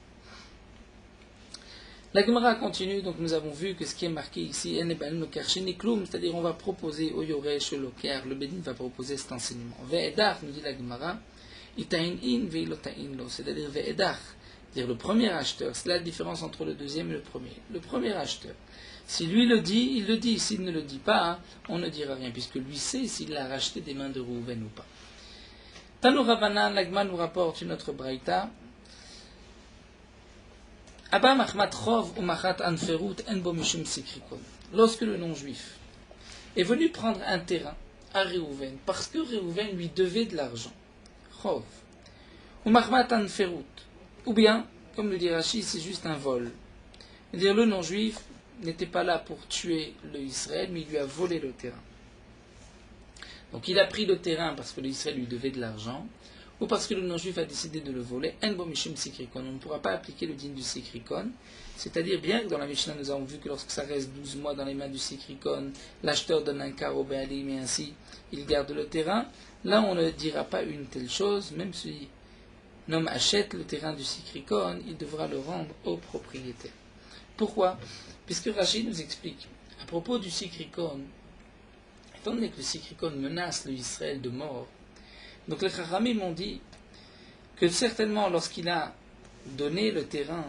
La Gemara continue, donc nous avons vu que ce qui est marqué ici, c'est-à-dire on va proposer au Yoresh, au Loker, le Bédin va proposer cet enseignement. Ve'edach, nous dit la Gemara, c'est-à-dire Ve'edach, c'est-à-dire le premier acheteur, c'est la différence entre le deuxième et le premier. Le premier acheteur, si lui le dit, il le dit, s'il ne le dit pas, on ne dira rien, puisque lui sait s'il l'a racheté des mains de Rouven ou pas. Tanu Rabanan, la Gemara nous rapporte une autre braïta. Lorsque le non-juif est venu prendre un terrain à Réhouven, parce que Réhouven lui devait de l'argent, ou bien, comme le dit Rashi, c'est juste un vol. C'est-à-dire le non-juif n'était pas là pour tuer le Israël, mais il lui a volé le terrain. Donc il a pris le terrain parce que l'Israël lui devait de l'argent, ou parce que le non-juif a décidé de le voler. On ne pourra pas appliquer le din du Sikrikon, c'est-à-dire bien que dans la Mishnah nous avons vu que lorsque ça reste 12 mois dans les mains du Sikrikon, l'acheteur donne un quart au Béalim et ainsi il garde le terrain. Là on ne dira pas une telle chose, même si l'homme achète le terrain du Sikrikon, il devra le rendre au propriétaire. Pourquoi? Puisque Rachid nous explique, à propos du Sikrikon, étant donné que le Sikrikon menace le Israël de mort, donc les Chachamim ont dit que certainement lorsqu'il a donné le terrain,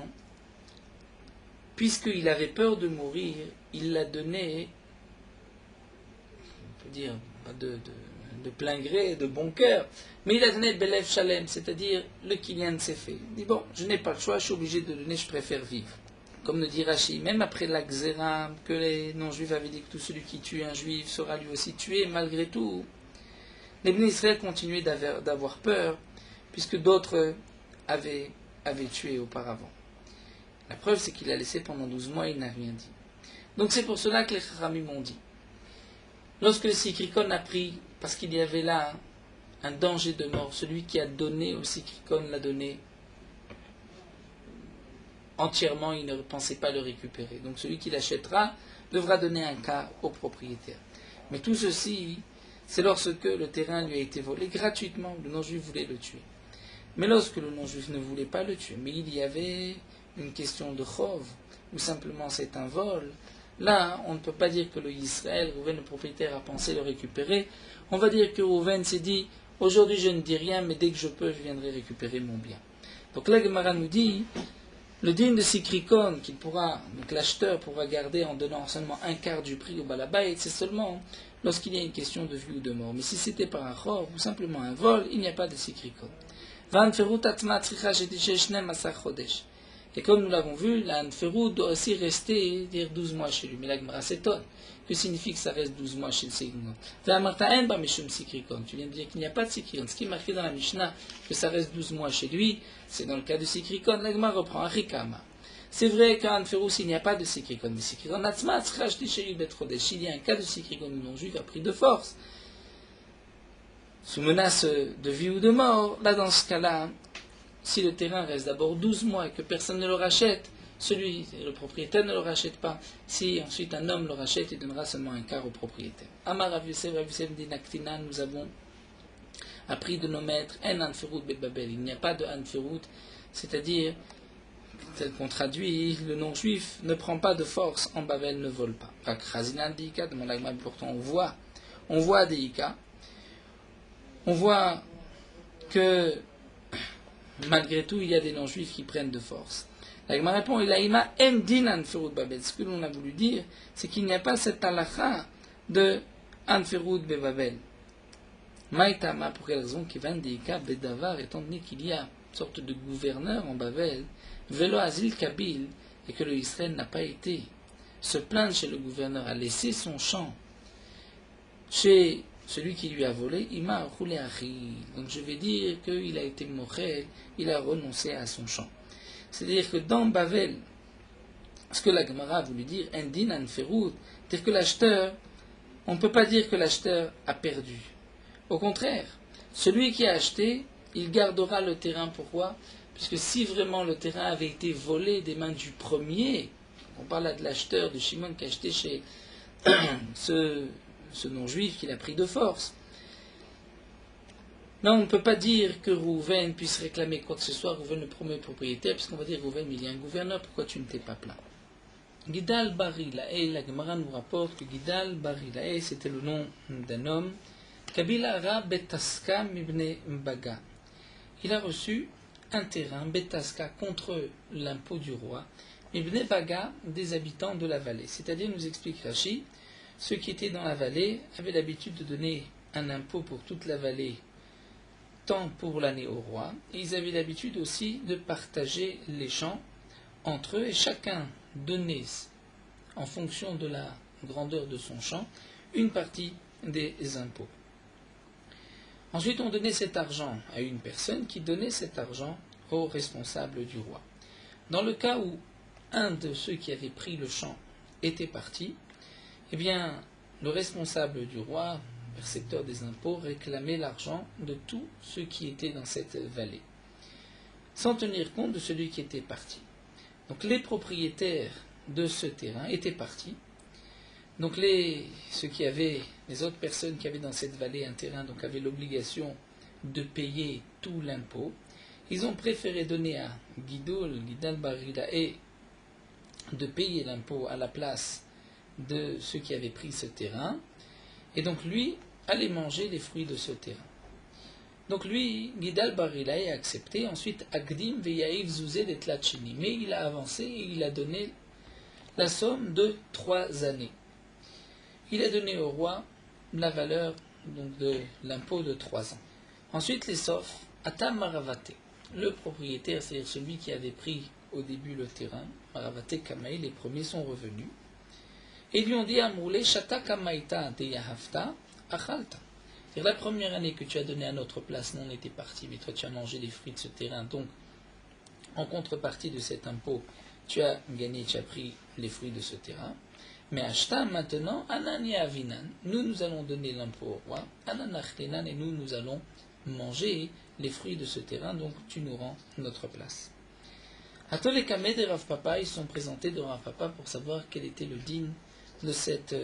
puisqu'il avait peur de mourir, il l'a donné, on peut dire, pas de plein gré, de bon cœur, mais il a donné Belev Shalem, c'est-à-dire le Kinyan s'est fait. Il dit bon, je n'ai pas le choix, je suis obligé de donner, je préfère vivre. Comme nous dit Rashi, même après la Xéra, que les non-juifs avaient dit que tout celui qui tue un juif sera lui aussi tué, malgré tout, les Bnei Israël continuaient d'avoir peur, puisque d'autres avaient tué auparavant. La preuve, c'est qu'il a laissé pendant 12 mois, il n'a rien dit. Donc c'est pour cela que les Chachamim m'ont dit. Lorsque le Sikrikon a pris, parce qu'il y avait là un danger de mort, celui qui a donné au Sikrikon l'a donné entièrement, il ne pensait pas le récupérer. Donc celui qui l'achètera devra donner un quart au propriétaire. Mais tout ceci, c'est lorsque le terrain lui a été volé gratuitement, le non-juif voulait le tuer. Mais lorsque le non-juif ne voulait pas le tuer, mais il y avait une question de chov, ou simplement c'est un vol, là, on ne peut pas dire que le Israël, Rouven, le propriétaire, a pensé le récupérer. On va dire que Rouven s'est dit, Aujourd'hui je ne dis rien, mais dès que je peux, je viendrai récupérer mon bien. Donc là, Gemara nous dit, le din de Sikrikon, donc l'acheteur pourra garder en donnant seulement un quart du prix au balabait, c'est seulement lorsqu'il y a une question de vie ou de mort. Mais si c'était par un chor ou simplement un vol, il n'y a pas de Sikrikon. Et comme nous l'avons vu, la Anferut doit aussi rester, dire 12 mois chez lui. Mais la Gemara s'étonne. Que signifie que ça reste 12 mois chez le Sikrikon? Tu viens de dire qu'il n'y a pas de Sikrikon. Ce qui est marqué dans la Mishnah, que ça reste 12 mois chez lui, c'est dans le cas de Sikrikon. La Gemara reprend Rikama. C'est vrai qu'à Anferut, il n'y a pas de Sikrikon. Mais Sikrikon, il y a un cas de Sikrikon, le non-juif a pris de force, sous menace de vie ou de mort. Là, dans ce cas-là, si le terrain reste d'abord 12 mois et que personne ne le rachète, le propriétaire ne le rachète pas. Si ensuite un homme le rachète, il donnera seulement un quart au propriétaire. Amar Rav Yosef dit Naktina, nous avons appris de nos maîtres, en Anferut Babel. Il n'y a pas de Anferut, c'est-à-dire, tel qu'on traduit, le non-juif ne prend pas de force en Babel, ne vole pas. Pourtant on voit des Ika, on voit que malgré tout, il y a des non-juifs qui prennent de force. La Gemara répond, ce que l'on a voulu dire, c'est qu'il n'y a pas cette halakha de Anferut Bebabel. Maïtama, pour quelle raison? Étant donné qu'il y a une sorte de gouverneur en Babel, Velo Azil Kabil, et que le Israël n'a pas été se plaindre chez le gouverneur, a laissé son champ chez celui qui lui a volé, Ima roulé Achi. Donc je vais dire qu'il a été mochel, il a renoncé à son champ. C'est-à-dire que dans Babel, ce que la Gemara a voulu dire, Endin Anferut, c'est-à-dire que l'acheteur, on ne peut pas dire que l'acheteur a perdu. Au contraire, celui qui a acheté, il gardera le terrain. Pourquoi? Puisque si vraiment le terrain avait été volé des mains du premier, on parle là de l'acheteur de Shimon qui a acheté chez ce non-juif qu'il a pris de force. Là, on ne peut pas dire que Rouven puisse réclamer quoi que ce soit, Rouven le premier propriétaire, puisqu'on va dire Rouven, il y a un gouverneur, pourquoi tu ne t'es pas plaint? Gidal Barilae, la Gemara nous rapporte que Gidal Barilae, c'était le nom d'un homme, Kabila Ra Betaska Mibne Mbaga. Il a reçu un terrain, Betaska, contre l'impôt du roi, Mibne Baga, des habitants de la vallée. C'est-à-dire, nous explique Rashi, ceux qui étaient dans la vallée avaient l'habitude de donner un impôt pour toute la vallée, tant pour l'année au roi, et ils avaient l'habitude aussi de partager les champs entre eux, et chacun donnait, en fonction de la grandeur de son champ, une partie des impôts. Ensuite, on donnait cet argent à une personne qui donnait cet argent au responsable du roi. Dans le cas où un de ceux qui avaient pris le champ était parti, eh bien, le responsable du roi, percepteur des impôts, réclamait l'argent de tous ceux qui étaient dans cette vallée, sans tenir compte de celui qui était parti. Donc les propriétaires de ce terrain étaient partis. Donc les autres personnes qui avaient dans cette vallée un terrain, donc avaient l'obligation de payer tout l'impôt. Ils ont préféré donner à Gidal Barilae de payer l'impôt à la place de ceux qui avaient pris ce terrain, et donc lui allait manger les fruits de ce terrain. Donc lui, Gidal Barilae a accepté. Ensuite, Agdim Veyaïv Zouzé de Tlatchini, mais il a avancé et il a donné la somme de 3 années. Il a donné au roi la valeur donc, de l'impôt de 3 ans. Ensuite, les Sof, Atam Maravate, le propriétaire, c'est-à-dire celui qui avait pris au début le terrain, Maravate Kamaï, les premiers sont revenus, et lui ont dit Amroulé, Shata Kamaïta de Yahafta, Achalta. C'est-à-dire la première année que tu as donné à notre place, nous on était partis, mais toi tu as mangé les fruits de ce terrain, donc en contrepartie de cet impôt, tu as gagné, tu as pris les fruits de ce terrain. Mais Ashta, maintenant, Anani Avinan, nous allons donner l'impôt au roi, Ananachlenan, et nous allons manger les fruits de ce terrain, donc tu nous rends notre place. Atol Kamed et Rav Papa, ils sont présentés devant Rav Papa pour savoir quel était le din de cette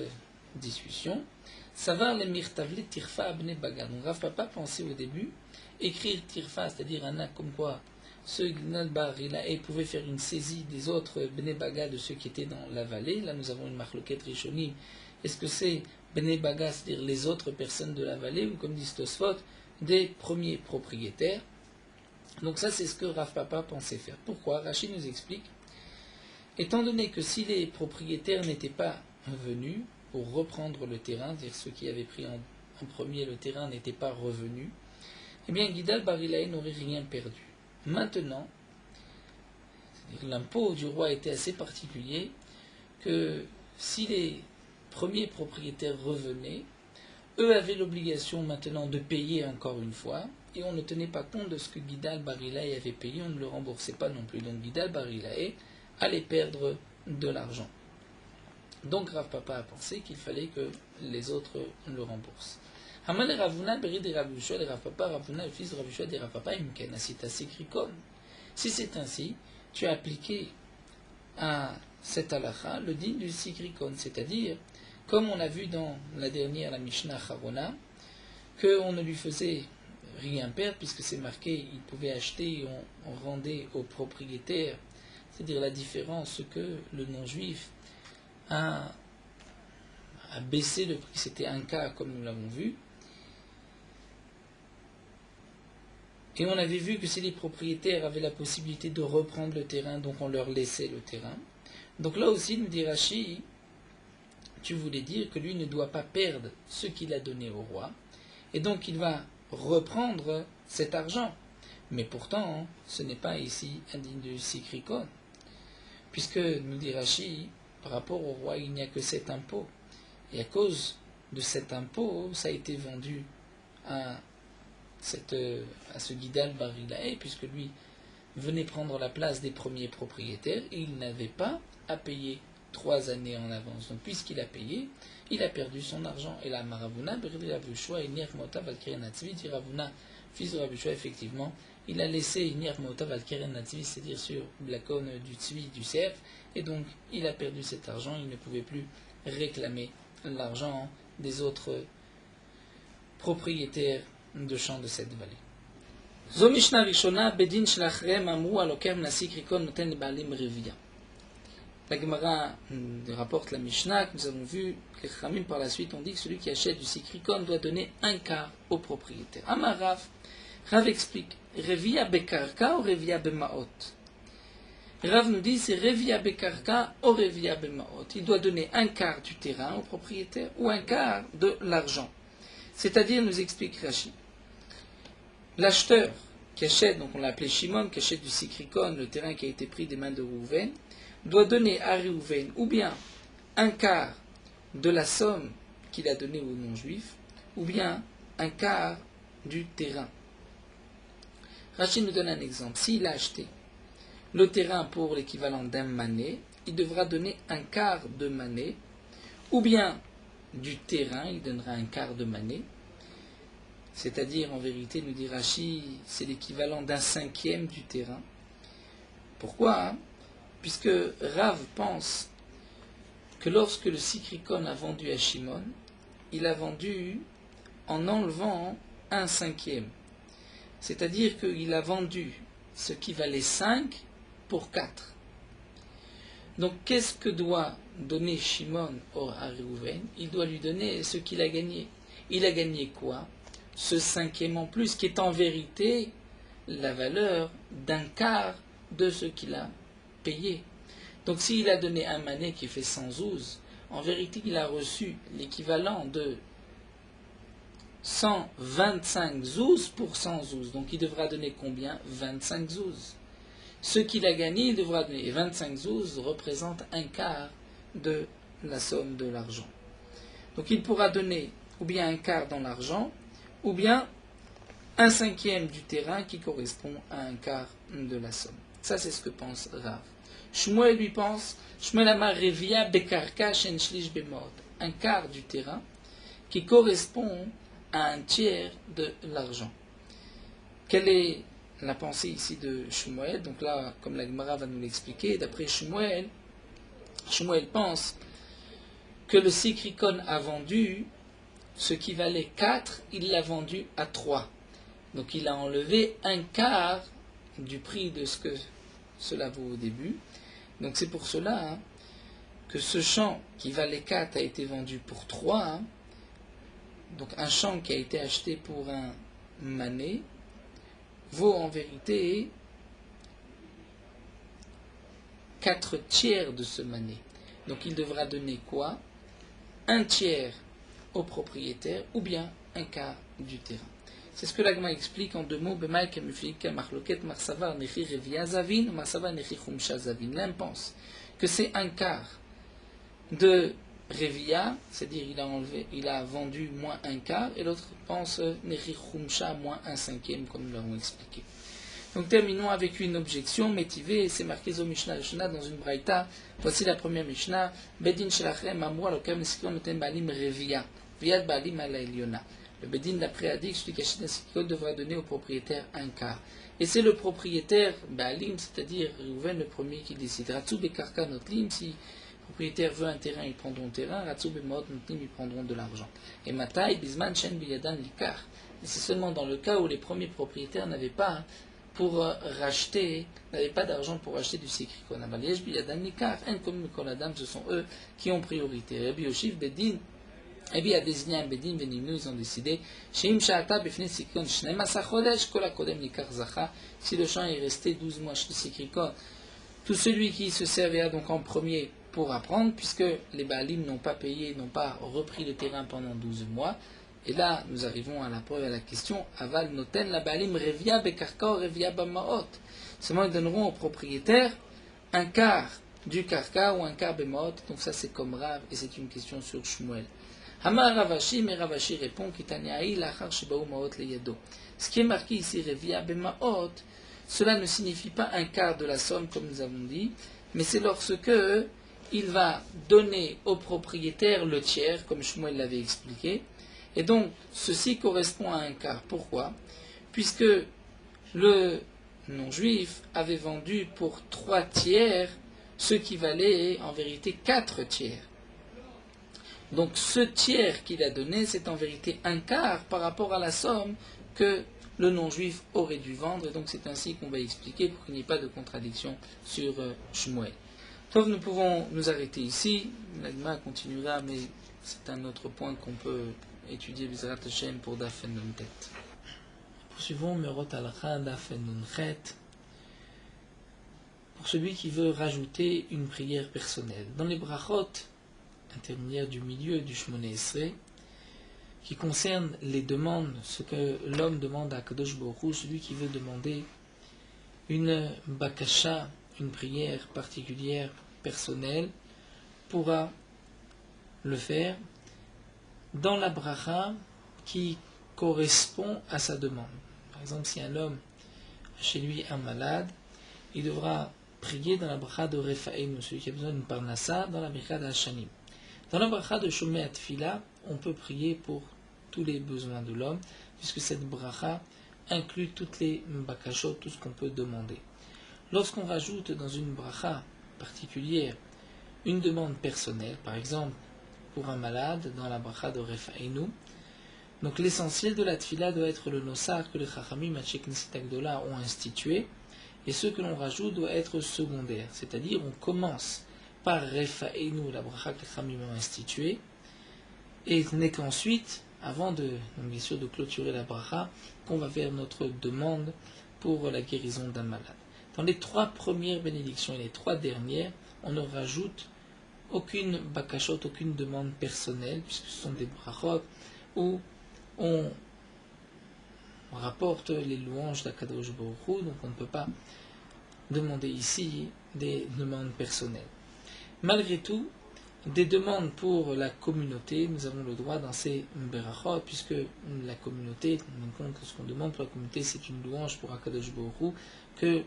discussion. Savoir les mirtavli tirfa abne baga. Donc Rav Papa pensait au début écrire tirfa, c'est-à-dire un acte comme quoi ce Gnal Barilae pouvait faire une saisie des autres Bene Baga de ceux qui étaient dans la vallée. Là, nous avons une marloquette Rishonim. Est-ce que c'est Bene Baga, c'est-à-dire les autres personnes de la vallée, ou comme dit Tosfot, des premiers propriétaires. Donc ça, c'est ce que Rav Papa pensait faire. Pourquoi? Rachid nous explique. Étant donné que si les propriétaires n'étaient pas venus pour reprendre le terrain, c'est-à-dire ceux qui avaient pris en premier le terrain n'étaient pas revenus, eh bien Gidal Barilaï n'aurait rien perdu. Maintenant, l'impôt du roi était assez particulier que si les premiers propriétaires revenaient, eux avaient l'obligation maintenant de payer encore une fois, et on ne tenait pas compte de ce que Gidal Barilaï avait payé, on ne le remboursait pas non plus. Donc Gidal Barilaï allait perdre de l'argent. Donc Rav Papa a pensé qu'il fallait que les autres le remboursent. Hamal Ravuna Beri de Rav Yoshua de Rav Papa, Ravuna le fils de Rav Yoshua de Rav Papa, Imken Asita Sikrikon. Si c'est ainsi, tu as appliqué à cet halakha le din du Sikrikon, c'est-à-dire, comme on a vu dans la dernière, la Mishnah Charona, qu'on ne lui faisait rien perdre, puisque c'est marqué, il pouvait acheter et on rendait au propriétaire, c'est-à-dire la différence que le non-juif a baissé le prix, c'était un cas comme nous l'avons vu. Et on avait vu que si les propriétaires avaient la possibilité de reprendre le terrain, donc on leur laissait le terrain. Donc là aussi, nous dit Rashi, tu voulais dire que lui ne doit pas perdre ce qu'il a donné au roi, et donc il va reprendre cet argent. Mais pourtant, ce n'est pas ici un digne de Sikrikon, puisque, nous dit Rashi, par rapport au roi, il n'y a que cet impôt. Et à cause de cet impôt, ça a été vendu à ce Gidal Barilaï, puisque lui venait prendre la place des premiers propriétaires, et il n'avait pas à payer 3 années en avance. Donc puisqu'il a payé, il a perdu son argent. Et la Maravuna, Rav Yoshua, et Nir Mota Valkeren Natzvi, dit Ravuna, fils de Rav Yoshua, effectivement, il a laissé Nir Mota Valkeren Natzvi, c'est-à-dire sur la cône du Tzvi, du cerf, et donc il a perdu cet argent, il ne pouvait plus réclamer l'argent des autres propriétaires de champs de cette vallée. Zo Mishnah Rishona, Bedin Shlachrem Amru Aloker Mnasik Rikon Noten Baalim Revia. La Gemara rapporte la Mishnah que nous avons vu, que les Khamim par la suite ont dit que celui qui achète du Sikrikon doit donner un quart au propriétaire. Amar Rav explique, Revia Bekarka ou Revia Bemaot. Rav nous dit c'est Revia Bekarka ou Revia Bemaot. Il doit donner un quart du terrain au propriétaire ou un quart de l'argent. C'est-à-dire, nous explique Rashi, l'acheteur qui achète, donc on l'a appelé Shimon, qui achète du Sikrikon, le terrain qui a été pris des mains de Rouven, doit donner à Rouven ou bien un quart de la somme qu'il a donnée aux non-juifs, ou bien un quart du terrain. Rachid nous donne un exemple. S'il a acheté le terrain pour l'équivalent d'un mané, il devra donner un quart de mané, ou bien du terrain, il donnera un quart de mané, c'est-à-dire en vérité, nous dit Rashi, c'est l'équivalent d'un cinquième du terrain. Pourquoi? Puisque Rav pense que lorsque le Sikrikon a vendu à Shimon, il a vendu en enlevant un cinquième. C'est-à-dire qu'il a vendu ce qui valait 5 pour 4. Donc qu'est-ce que doit donner Shimon à Reuven? Il doit lui donner ce qu'il a gagné. Il a gagné quoi? Ce cinquième en plus, qui est en vérité la valeur d'un quart de ce qu'il a payé. Donc s'il a donné un mané qui fait 112, en vérité il a reçu l'équivalent de 125 zouz pour 100 zouz. Donc il devra donner combien? 25 zouz. Ce qu'il a gagné, il devra donner. Et 25 zouz représente un quart de la somme de l'argent. Donc il pourra donner ou bien un quart dans l'argent, ou bien un cinquième du terrain qui correspond à un quart de la somme. Ça, c'est ce que pense Rav. Shmuel lui pense, Shmuel Amar Revia Bekarka Shen Shlish Bemod, un quart du terrain qui correspond à un tiers de l'argent. Quelle est la pensée ici de Shmuel? Donc là, comme la Gemara va nous l'expliquer, d'après Shmuel, Shmuel pense que le Sikrikon a vendu ce qui valait 4, il l'a vendu à 3. Donc il a enlevé un quart du prix de ce que cela vaut au début. Donc c'est pour cela que ce champ qui valait 4 a été vendu pour 3. Donc un champ qui a été acheté pour un mané vaut en vérité 4 tiers de ce mané. Donc il devra donner quoi? Un tiers au propriétaire ou bien un quart du terrain. C'est ce que l'Agma explique en 2 mots. L'un pense que c'est un quart de Revia, c'est-à-dire il a vendu moins un quart, et l'autre pense Nechi Chumsha moins un cinquième, comme nous l'avons expliqué. Donc terminons avec une objection métivée, c'est marqué Zo Mishnah Rishona dans une braïta. Voici la première Mishnah. Bedin Shelachem Amou Alokem Nesikon Noten Baalim Revia, Viad Baalim Ala Eliona. Le Bedin d'après a dit que celui qui achète un Nesikon devra donner au propriétaire un quart. Et c'est le propriétaire Baalim, c'est-à-dire Reuven le premier qui décide. Ratzou Bekarka Notlim, si le propriétaire veut un terrain, ils prendront le terrain. Ratzou Bemot Notlim, ils prendront de l'argent. Et Matai Bisman Shen Biyadan Likar. Et c'est seulement dans le cas où les premiers propriétaires n'avaient pas d'argent pour acheter du sikrikon. Amaliesh Biyadan Likar. En comme Mikoladam, ce sont eux qui ont priorité. Rabbi Yoshif Bedin. Rabbi a désigné un Bedin, Venimnu, ils ont décidé, si le champ est resté 12 mois chez le Sikrikon, tout celui qui se servira donc en premier pourra prendre, puisque les Baalim n'ont pas payé, n'ont pas repris le terrain pendant 12 mois. Et là, nous arrivons à la preuve, à la question, Aval Noten, la Baalim Revia Bekarka ou Revia Bamaot. Seulement, ils donneront au propriétaire un quart du Karka ou un quart Bemaot. Donc ça, c'est comme Rav, et c'est une question sur Shmuel. Hamar Ravashi, mais Ravashi répond Kitaniaï lachar shebaou maot leyado. Ce qui est marqué ici, Revia Bemaot, cela ne signifie pas un quart de la somme, comme nous avons dit, mais c'est lorsque il va donner au propriétaire le tiers, comme Shmuel l'avait expliqué, et donc ceci correspond à un quart. Pourquoi? Puisque le non-juif avait vendu pour 3 tiers ce qui valait en vérité 4 tiers. Donc ce tiers qu'il a donné, c'est en vérité un quart par rapport à la somme que le non-juif aurait dû vendre. Et donc c'est ainsi qu'on va expliquer pour qu'il n'y ait pas de contradiction sur Shmuel. Donc nous pouvons nous arrêter ici. L'Agma continuera, mais c'est un autre point qu'on peut étudier Bizrat Hashem pour Daf en Nun Tet. Poursuivons Merot Alcha Daf en Nun Chet. Pour celui qui veut rajouter une prière personnelle. Dans les brachot intermédiaire du milieu du Shmoné Esrei, qui concerne les demandes, ce que l'homme demande à Kadosh Baruch Hu, celui qui veut demander une bakasha, une prière particulière, personnelle, pourra le faire dans la bracha qui correspond à sa demande. Par exemple, si un homme a chez lui un malade, il devra prier dans la bracha de Refaim, celui qui a besoin d'une parnassa, dans la bracha d'Hashanim. Dans la bracha de Shomei Atfila, on peut prier pour tous les besoins de l'homme, puisque cette bracha inclut toutes les bakashot, tout ce qu'on peut demander. Lorsqu'on rajoute dans une bracha particulière une demande personnelle, par exemple pour un malade, dans la bracha de Refainu, donc l'essentiel de la tfila doit être le nosar que les Chachamim Achek Knesset Agdola ont institué, et ce que l'on rajoute doit être secondaire, c'est-à-dire on commence par Refaenu, la bracha que les Chachamim ont instituée, et ce n'est qu'ensuite, avant de, donc bien sûr, de clôturer la bracha, qu'on va faire notre demande pour la guérison d'un malade. Dans les 3 premières bénédictions et les 3 dernières, on ne rajoute aucune bakashot, aucune demande personnelle, puisque ce sont des brachot où on rapporte les louanges d'Akadosh Baruch Hu, donc on ne peut pas demander ici des demandes personnelles. Malgré tout, des demandes pour la communauté, nous avons le droit dans ces berachot, puisque la communauté, compte que ce qu'on demande pour la communauté, c'est une louange pour Akadosh Baruch Hu, que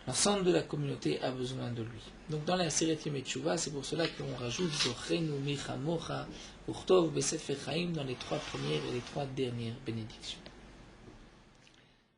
l'ensemble de la communauté a besoin de lui. Donc dans la Seret Yom Teshuvah, c'est pour cela qu'on rajoute Zochenu Micha Mocha Urtov Besefer Chaim dans les 3 premières et les 3 dernières bénédictions.